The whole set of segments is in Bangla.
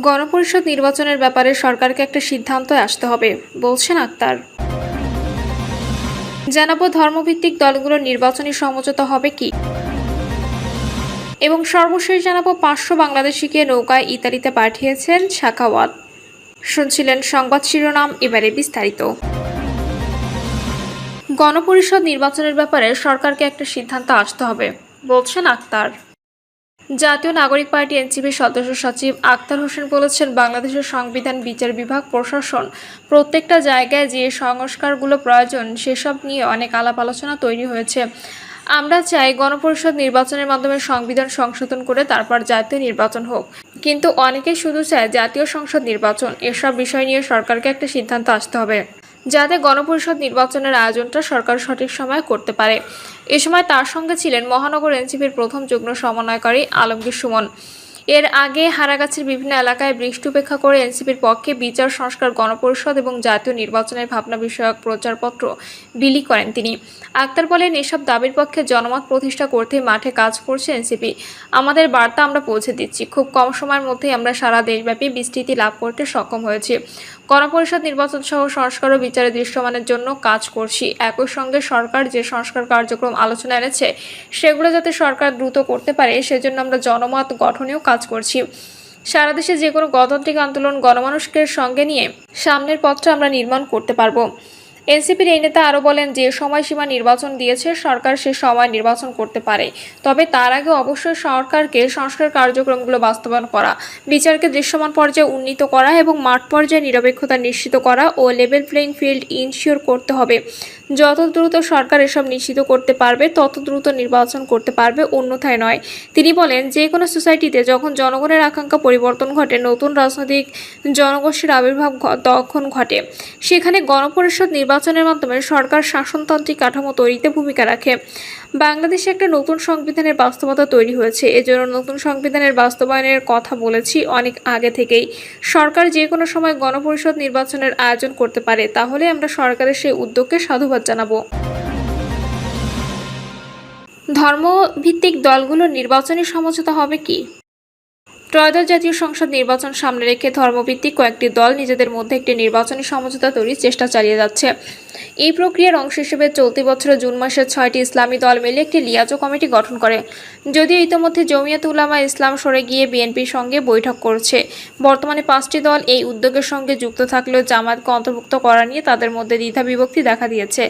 গণপরিষদ নির্বাচনের ব্যাপারে সরকারকে একটা সিদ্ধান্তে আসতে হবে, বলছেন আক্তার। জানাবো ধর্মভিত্তিক দলগুলোর নির্বাচনী সমঝোতা হবে কি, এবং সর্বশেষ জানাবো 500 বাংলাদেশিকে নৌকায় ইতালিতে পাঠিয়েছেন সাখাওয়াত। শুনছিলেন সংবাদ শিরোনাম, এবারে বিস্তারিত। গণপরিষদ নির্বাচনের ব্যাপারে সরকারকে একটা সিদ্ধান্ত আসতে হবে, বলছেন আক্তার। জাতীয় নাগরিক পার্টি এনসিপির সদস্য সচিব আক্তার হোসেন বলেছেন, বাংলাদেশের সংবিধান, বিচার বিভাগ, প্রশাসন প্রত্যেকটা জায়গায় যে সংস্কারগুলো প্রয়োজন সেসব নিয়ে অনেক আলাপ আলোচনা তৈরি হয়েছে। আমরা চাই গণপরিষদ নির্বাচনের মাধ্যমে সংবিধান সংশোধন করে তারপর জাতীয় নির্বাচন হোক, কিন্তু অনেকে শুধু চায় জাতীয় সংসদ নির্বাচন। এসব বিষয় নিয়ে সরকারকে একটা সিদ্ধান্ত আসতে হবে, যাতে গণপরিষদ নির্বাচনের আয়োজনটা সরকার সঠিক সময়ে করতে পারে। এ সময় তার সঙ্গে ছিলেন মহানগর এনসিপির প্রথম যুগ্ম সমন্বয়কারী আলমগীর সুমন। এর আগে হারাগাছির বিভিন্ন এলাকায় বৃষ্টি উপেক্ষা করে এনসিপির পক্ষে বিচার সংস্কার, গণপরিষদ এবং জাতীয় নির্বাচনের ভাবনা বিষয়ক প্রচারপত্র বিলি করেন তিনি। আক্তার বলেন, এসব দাবির পক্ষে জনমত প্রতিষ্ঠা করতে মাঠে কাজ করছে এনসিপি। আমাদের বার্তা আমরা পৌঁছে দিচ্ছি। খুব কম সময়ের মধ্যেই আমরা সারা দেশব্যাপী বিস্তৃতি লাভ করতে সক্ষম হয়েছি। গণপরিষদ নির্বাচন সহ সংস্কার ও বিচারে দৃশ্যমানের জন্য কাজ করছি। একই সঙ্গে সরকার যে সংস্কার কার্যক্রম আলোচনা এনেছে সেগুলো যাতে সরকার দ্রুত করতে পারে সেজন্য আমরা জনমত গঠনেও কাজ করছি। সারা দেশে যে কোনো গণতান্ত্রিক আন্দোলন গণমানুষকে সঙ্গে নিয়ে সামনের পথটা আমরা নির্মাণ করতে পারবো। এনসিপির এই নেতা আরও বলেন, যে সময়সীমা নির্বাচন দিয়েছে সরকার সে সময় নির্বাচন করতে পারে, তবে তার আগে অবশ্যই সরকারকে সংস্কার কার্যক্রমগুলো বাস্তবায়ন করা, বিচারকে দৃশ্যমান পর্যায়ে উন্নীত করা এবং মাঠ পর্যায়ে নিরপেক্ষতা নিশ্চিত করা ও লেভেল প্লেইং ফিল্ড ইনশিওর করতে হবে। যত দ্রুত সরকার এসব নিশ্চিত করতে পারবে তত দ্রুত নির্বাচন করতে পারবে, অন্যথায় নয়। তিনি বলেন, যে কোনো সোসাইটিতে যখন জনগণের আকাঙ্ক্ষা পরিবর্তন ঘটে, নতুন রাজনৈতিক জনগোষ্ঠীর আবির্ভাব তখন ঘটে, সেখানে গণপরিষদ নির্বাচনের মাধ্যমে সরকার শাসনতান্ত্রিক কাঠামো তৈরিতে ভূমিকা রাখে। বাংলাদেশে একটা নতুন সংবিধানের বাস্তবতা তৈরি হয়েছে, এজন্য নতুন সংবিধানের বাস্তবায়নের কথা বলেছি অনেক আগে থেকেই। সরকার যে কোনো সময় গণপরিষদ নির্বাচনের আয়োজন করতে পারে, তাহলে আমরা সরকারের সেই উদ্যোগকে সাধুবাদ জানাবো। ধর্মভিত্তিক দলগুলোর নির্বাচনী সমঝোতা হবে কি? ত্রয়োদশ জাতীয় সংসদ নির্বাচন সামনে রেখে ধর্মভিত্তিক কয়েকটি দল নিজেদের মধ্যে একটি নির্বাচনী সমঝোতা তৈরির চেষ্টা চালিয়ে যাচ্ছে। এই প্রক্রিয়ার অংশ হিসেবে চলতি বছরের জুন মাসে 6টি ইসলামী দল মিলে একটি লিয়াজো কমিটি গঠন করে। যদিও ইতিমধ্যে জমিয়ত উলামা ইসলাম সরে গিয়ে বিএনপির সঙ্গে বৈঠক করছে। বর্তমানে 5টি দল এই উদ্যোগের সঙ্গে যুক্ত থাকলেও জামায়াতকে অন্তর্ভুক্ত করা নিয়ে তাদের মধ্যে দ্বিধা বিভক্তি দেখা দিয়েছে।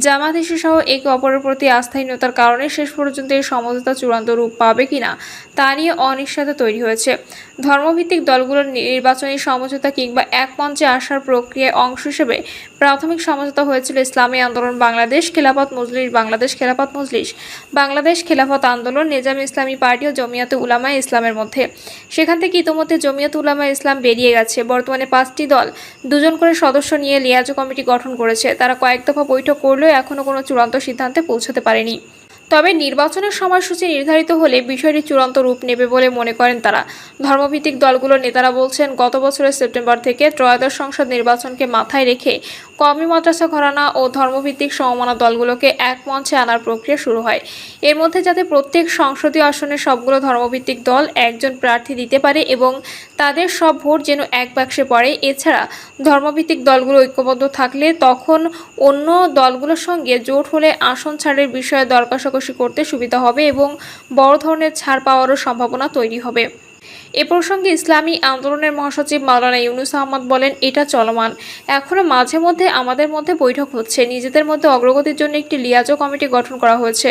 জামায়াত ইস্যুসহ একে অপরের প্রতি আস্থাহীনতার কারণে শেষ পর্যন্ত এই সমঝোতা চূড়ান্ত রূপ পাবে কিনা তা নিয়ে অনিশ্চয়তা তৈরি হয়েছে। ধর্মভিত্তিক দলগুলোর নির্বাচনী সমঝোতা কিংবা এক মঞ্চে আসার প্রক্রিয়ায় অংশ হিসেবে প্রাথমিক সমঝোতা হয়েছিল ইসলামী আন্দোলন বাংলাদেশ, খেলাফত মজলিস বাংলাদেশ, খেলাফত মজলিস বাংলাদেশ, খেলাফত আন্দোলন, নিজামী ইসলামী পার্টি ও জমিয়তে উলামায়ে ইসলামের মধ্যে। সেখান থেকে ইতিমধ্যে জমিয়ত উলামায়ে ইসলাম বেরিয়ে গেছে। বর্তমানে 5টি দল 2জন করে সদস্য নিয়ে লিয়াজো কমিটি গঠন করেছে। তারা কয়েক দফা বৈঠক করলেও এখনও কোনো চূড়ান্ত সিদ্ধান্তে পৌঁছাতে পারেনি। তবে নির্বাচনের সময়সূচি নির্ধারিত হলে বিষয়টি চূড়ান্ত রূপ নেবে বলে মনে করেন তারা। ধর্মভিত্তিক দলগুলোর নেতারা বলছেন, গত বছরের সেপ্টেম্বর থেকে ত্রয়োদশ সংসদ নির্বাচনকে মাথায় রেখে কওমি মাদ্রাসা ঘরানা ও ধর্মভিত্তিক সমমনা দলগুলোকে এক মঞ্চে আনার প্রক্রিয়া শুরু হয়। এর মধ্যে যাতে প্রত্যেক সংসদীয় আসনে সবগুলো ধর্মভিত্তিক দল একজন প্রার্থী দিতে পারে এবং তাদের সব ভোট যেন এক বাক্সে পড়ে। এছাড়া ধর্মভিত্তিক দলগুলো ঐক্যবদ্ধ থাকলে তখন অন্য দলগুলোর সঙ্গে জোট হলে আসন ছাড়ের বিষয়ে দর কষাকষি করতে সুবিধা হবে এবং বড় ধরনের ছাড় পাওয়ারও সম্ভাবনা তৈরি হবে। এ প্রসঙ্গে ইসলামী আন্দোলনের মহাসচিব মাওলানা ইউনুস আহমদ বলেন, এটা চলমান, এখনো মাঝে মধ্যে আমাদের মধ্যে বৈঠক হচ্ছে। নিজেদের মধ্যে অগ্রগতির জন্য একটি লিয়াজো কমিটি গঠন করা হয়েছে,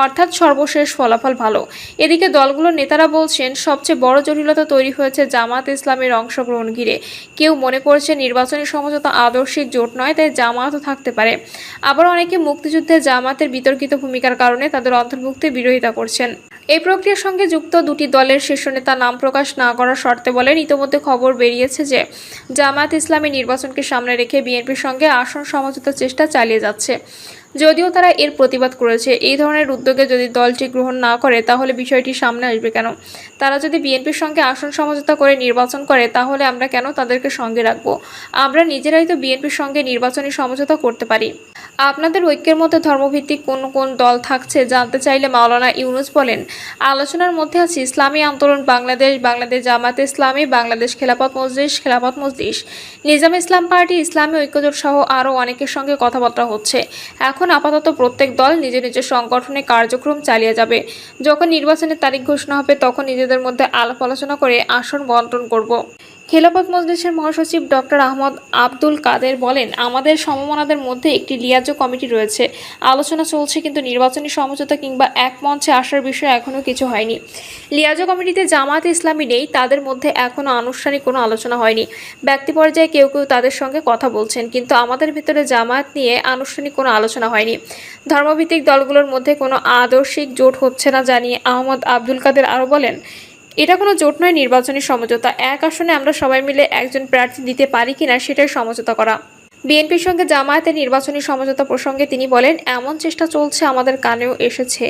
অর্থাৎ সর্বশেষ ফলাফল ভালো। এদিকে দলগুলোর নেতারা বলছেন, সবচেয়ে বড় জটিলতা তৈরি হয়েছে জামায়াত ইসলামের অংশগ্রহণ ঘিরে। কেউ মনে করছে নির্বাচনী সমঝোতা আদর্শিক জোট নয়, তাই জামায়াতও থাকতে পারে। আবার অনেকে মুক্তিযুদ্ধে জামায়াতের বিতর্কিত ভূমিকার কারণে তাদের অন্তর্ভুক্তির বিরোধিতা করছেন। এই প্রক্রিয়ার সঙ্গে যুক্ত দুটি দলের শীর্ষ নেতা নাম প্রকাশ না করার শর্তে বলেন, ইতিমধ্যে খবর বেরিয়েছে যে জামায়াত ইসলামী নির্বাচনকে সামনে রেখে বিএনপির সঙ্গে আসন সমঝোতার চেষ্টা চালিয়ে যাচ্ছে। যদিও তারা এর প্রতিবাদ করেছে। এই ধরনের উদ্যোগে যদি দলটি গ্রহণ না করে তাহলে বিষয়টি সামনে আসবে কেন? তারা যদি বিএনপির সঙ্গে আসন সমঝোতা করে নির্বাচন করে তাহলে আমরা কেন তাদেরকে সঙ্গে রাখবো? আমরা নিজেরাই তো বিএনপির সঙ্গে নির্বাচনী সমঝোতা করতে পারি। আপনাদের ঐক্যের মধ্যে ধর্মভিত্তিক কোন কোন দল থাকছে জানতে চাইলে মাওলানা ইউনুস বলেন, আলোচনার মধ্যে আছে ইসলামী আন্দোলন বাংলাদেশ, বাংলাদেশ জামায়াতে ইসলামী, বাংলাদেশ খেলাফত মজলিস, নিজাম ইসলাম পার্টি, ইসলামী ঐক্যজোট সহ আরও অনেকের সঙ্গে কথাবার্তা হচ্ছে। এখন আপাতত প্রত্যেক দল নিজ নিজের সংগঠনে কার্যক্রম চালিয়ে যাবে। যখন নির্বাচনের তারিখ ঘোষণা হবে তখন নিজেদের মধ্যে আলাপ আলোচনা করে আসন বন্টন করব। খেলাফত মজলিসের মহাসচিব ডক্টর আহমদ আব্দুল কাদের বলেন, আমাদের সমমনাদের মধ্যে একটি লিয়াজো কমিটি রয়েছে, আলোচনা চলছে, কিন্তু নির্বাচনী সমঝোতা কিংবা এক মঞ্চে আসার বিষয়ে এখনও কিছু হয়নি। লিয়াজো কমিটিতে জামায়াতে ইসলামী নেই, তাদের মধ্যে এখনও আনুষ্ঠানিক কোনো আলোচনা হয়নি। ব্যক্তি পর্যায়ে কেউ কেউ তাদের সঙ্গে কথা বলছেন, কিন্তু আমাদের ভিতরে জামায়াত নিয়ে আনুষ্ঠানিক কোনো আলোচনা হয়নি। ধর্মভিত্তিক দলগুলোর মধ্যে কোনো আদর্শিক জোট হচ্ছে না জানিয়ে আহমদ আব্দুল কাদের আরও বলেন, এটা কোনো জোট নয়, নির্বাচনী সমঝোতা। এক আসনে আমরা সবাই মিলে একজন প্রার্থী দিতে পারি কিনা সেটাই সমঝোতা করা। বিএনপির সঙ্গে জামায়াতের নির্বাচনী সমঝোতা প্রসঙ্গে তিনি বলেন, এমন চেষ্টা চলছে, আমাদের কানেও এসেছে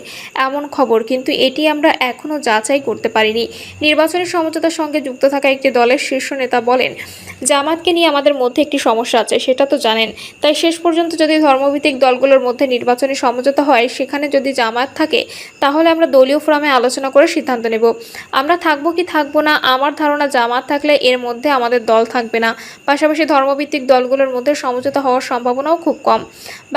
এমন খবর, কিন্তু এটি আমরা এখনও যাচাই করতে পারিনি। নির্বাচনী সমঝোতার সঙ্গে যুক্ত থাকা একটি দলের শীর্ষ নেতা বলেন, জামায়াতকে নিয়ে আমাদের মধ্যে একটি সমস্যা আছে, সেটা তো জানেন। তাই শেষ পর্যন্ত যদি ধর্মভিত্তিক দলগুলোর মধ্যে নির্বাচনী সমঝোতা হয়, সেখানে যদি জামায়াত থাকে, তাহলে আমরা দলীয় ফোরামে আলোচনা করে সিদ্ধান্ত নেব আমরা থাকবো কি থাকবো না। আমার ধারণা জামায়াত থাকলে এর মধ্যে আমাদের দল থাকবে না। পাশাপাশি ধর্মভিত্তিক দলগুলোর মধ্যে সমঝোতা হওয়ার সম্ভাবনাও খুব কম।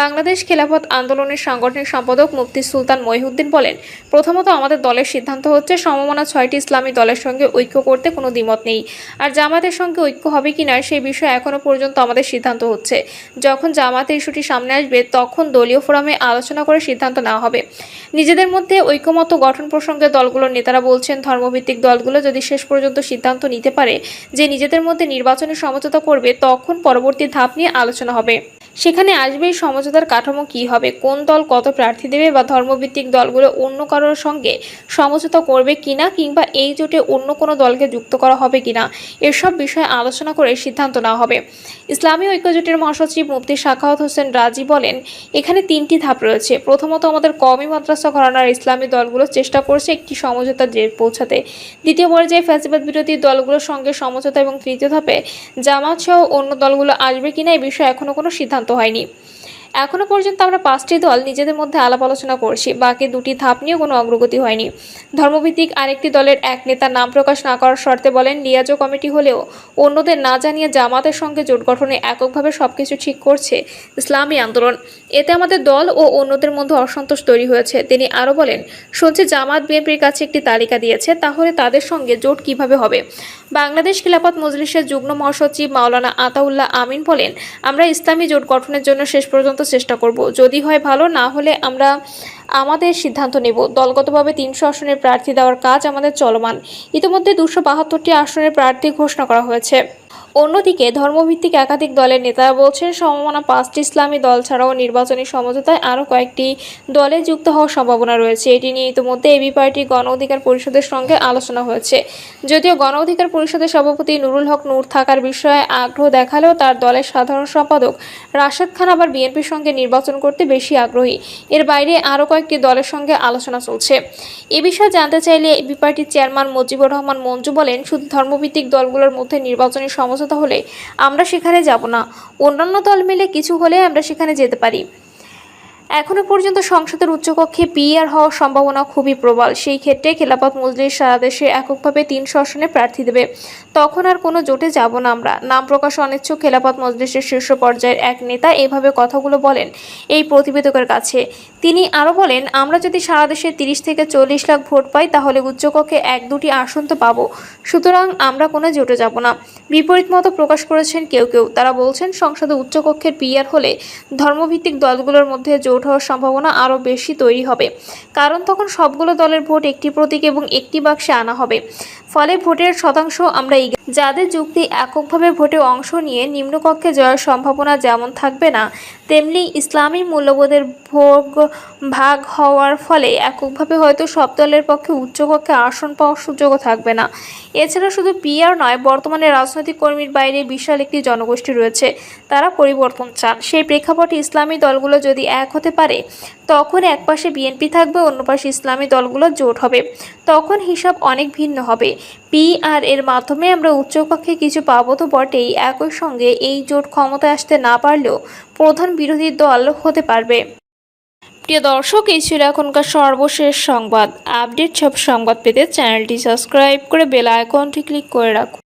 বাংলাদেশ খেলাফত আন্দোলনের সাংগঠনিক সম্পাদক মুফতি সুলতান মহিউদ্দিন বলেন, প্রথমত আমাদের দলের সিদ্ধান্ত হচ্ছে সমমনা 6টি ইসলামী দলের সঙ্গে ঐক্য করতে কোনো দ্বিমত নেই। আর জামায়াতের সঙ্গে ঐক্য হবে কিনা সেই বিষয়ে এখনও পর্যন্ত আমাদের সিদ্ধান্ত হচ্ছে। যখন জামায়াতের ইস্যুটি সামনে আসবে তখন দলীয় ফোরামে আলোচনা করে সিদ্ধান্ত নেওয়া হবে। নিজেদের মধ্যে ঐক্যমত গঠন প্রসঙ্গে দলগুলোর নেতারা বলছেন, ধর্মভিত্তিক দলগুলো যদি শেষ পর্যন্ত সিদ্ধান্ত নিতে পারে যে নিজেদের মধ্যে নির্বাচনী সমঝোতা করবে, তখন পরবর্তী ধাপ নিয়ে আলোচনা হবে। সেখানে আসবে এই সমঝোতার কাঠামো কী হবে, কোন দল কত প্রার্থী দেবে, বা ধর্মভিত্তিক দলগুলো অন্য কারোর সঙ্গে সমঝোতা করবে কিনা, কিংবা এই জোটে অন্য কোনো দলকে যুক্ত করা হবে কিনা, এসব বিষয়ে আলোচনা করে সিদ্ধান্ত নেওয়া হবে। ইসলামী ঐক্যজোটের মহাসচিব মুফতি সাখাওয়াত হোসেন রাজি বলেন, এখানে 3টি ধাপ রয়েছে। প্রথমত, আমাদের কওমি মাদ্রাসা ঘরানার ইসলামী দলগুলো চেষ্টা করছে একটি সমঝোতার পৌঁছাতে। দ্বিতীয় পর্যায়ে ফ্যাসিবাদ বিরোধী দলগুলোর সঙ্গে সমঝোতা, এবং তৃতীয় ধাপে জামায়াত সহ অন্য দলগুলো আসবে কিনা এই বিষয়ে এখনও কোনো সিদ্ধান্ত হয়নি। এখনও পর্যন্ত আমরা 5টি দল নিজেদের মধ্যে আলাপ আলোচনা করছি, বাকি 2টি ধাপ নিয়ে কোনো অগ্রগতি হয়নি। ধর্মভিত্তিক আরেকটি দলের এক নেতা নাম প্রকাশ না করার শর্তে বলেন, লিয়াজো কমিটি হলেও অন্যদের না জানিয়ে জামাতের সঙ্গে জোট গঠনে এককভাবে সবকিছু ঠিক করছে ইসলামী আন্দোলন। এতে আমাদের দল ও অন্যদের মধ্যে অসন্তোষ তৈরি হয়েছে। তিনি আরও বলেন, শুনছি জামাত বিএনপির কাছে একটি তালিকা দিয়েছে, তাহলে তাদের সঙ্গে জোট কিভাবে হবে। বাংলাদেশ খেলাফত মজলিসের যুগ্ম মহাসচিব মাওলানা আতাউল্লাহ আমিন বলেন, আমরা ইসলামী জোট গঠনের জন্য শেষ পর্যন্ত চেষ্টা করব, যদি হয় ভালো, না হলে আমরা আমাদের সিদ্ধান্ত নেব। দলগতভাবে 300 আসনের প্রার্থী দেওয়ার কাজ আমাদের চলমান। ইতিমধ্যে 272টি আসনের প্রার্থী ঘোষণা করা হয়েছে। অন্যদিকে ধর্মভিত্তিক একাধিক দলের নেতারা বলছেন, সমমনা 5টি ইসলামী দল ছাড়াও নির্বাচনী সমঝোতায় আরও কয়েকটি দলে যুক্ত হওয়ার সম্ভাবনা রয়েছে। এটি নিয়ে ইতিমধ্যে এবি পার্টি গণ অধিকার পরিষদের সঙ্গে আলোচনা হয়েছে। যদিও গণ অধিকার পরিষদের সভাপতি নুরুল হক নূর থাকার বিষয়ে আগ্রহ দেখালেও তার দলের সাধারণ সম্পাদক রাশেদ খান আবার বিএনপির সঙ্গে নির্বাচন করতে বেশি আগ্রহী। এর বাইরে আরও কয়েকটি দলের সঙ্গে আলোচনা চলছে। এ বিষয়ে জানতে চাইলে এবি পার্টির চেয়ারম্যান মুজিবুর রহমান মঞ্জু বলেন, শুধু ধর্মভিত্তিক দলগুলোর মধ্যে নির্বাচনী সমঝোতা হলে আমরা সেখানে যাব না, অন্যান্য দল মিলে কিছু হলে আমরা সেখানে যেতে পারি। এখনো পর্যন্ত সংসদের উচ্চকক্ষে পিআর হওয়ার সম্ভাবনা খুবই প্রবল। সেই ক্ষেত্রে খেলাফত মজলিস সারা দেশে এককভাবে 300 আসনে প্রার্থী দেবে। তখন আর কোনো জোটে যাব না আমরা। নাম প্রকাশ অনিচ্ছুক খেলাফত মজলিসের শীর্ষ পর্যায়ের এক নেতা এভাবে কথাগুলো বলেন এই প্রতিবেদকের কাছে। তিনি আরও বলেন, আমরা যদি সারা দেশে 30 থেকে 40 লাখ ভোট পাই, তাহলে উচ্চকক্ষে 1-2টি আসন তো পাবো। সুতরাং আমরা কোনো জোটে যাব না। বিপরীত মত প্রকাশ করেছেন কেউ কেউ। তারা বলছেন, সংসদে উচ্চকক্ষের পিআর হলে ধর্মভিত্তিক দলগুলোর মধ্যে জোট হওয়ার সম্ভাবনা আরও বেশি তৈরি হবে, কারণ তখন সবগুলো দলের ভোট একটি প্রতীক এবং একটি বাক্সে আনা হবে। ফলে ভোটের শতাংশ আমরা যাদের যুক্তি এককভাবে ভোটে অংশ নিয়ে নিম্নকক্ষে জয়ের সম্ভাবনা যেমন থাকবে না, তেমনি ইসলামী মূল্যবোধের ভাগ হওয়ার ফলে এককভাবে হয়তো সব দলের পক্ষে উচ্চকক্ষে আসন পাওয়ার সুযোগও থাকবে না। এছাড়া শুধু পিআর নয়, বর্তমানে রাজনৈতিক কর্মীর বাইরে বিশাল একটি জনগোষ্ঠী রয়েছে, তারা পরিবর্তন চান। সেই প্রেক্ষাপটে ইসলামী দলগুলো যদি এক হতে পারে, তখন এক পাশে বিএনপি থাকবে, অন্য পাশে ইসলামী দলগুলো জোট হবে। তখন হিসাব অনেক ভিন্ন হবে। PR এর মাধ্যমে আমরা উচ্চকক্ষে কিছু পাবো তো বটেই, একই সঙ্গে এই জোট ক্ষমতায় আসতে না পারলেও প্রধান বিরোধী দল হতে পারবে। প্রিয় দর্শক, এই ছিল এখনকার সর্বশেষ সংবাদ। আপডেট সব সংবাদ পেতে চ্যানেলটি সাবস্ক্রাইব করে বেল আইকনটি ক্লিক করে রাখুন।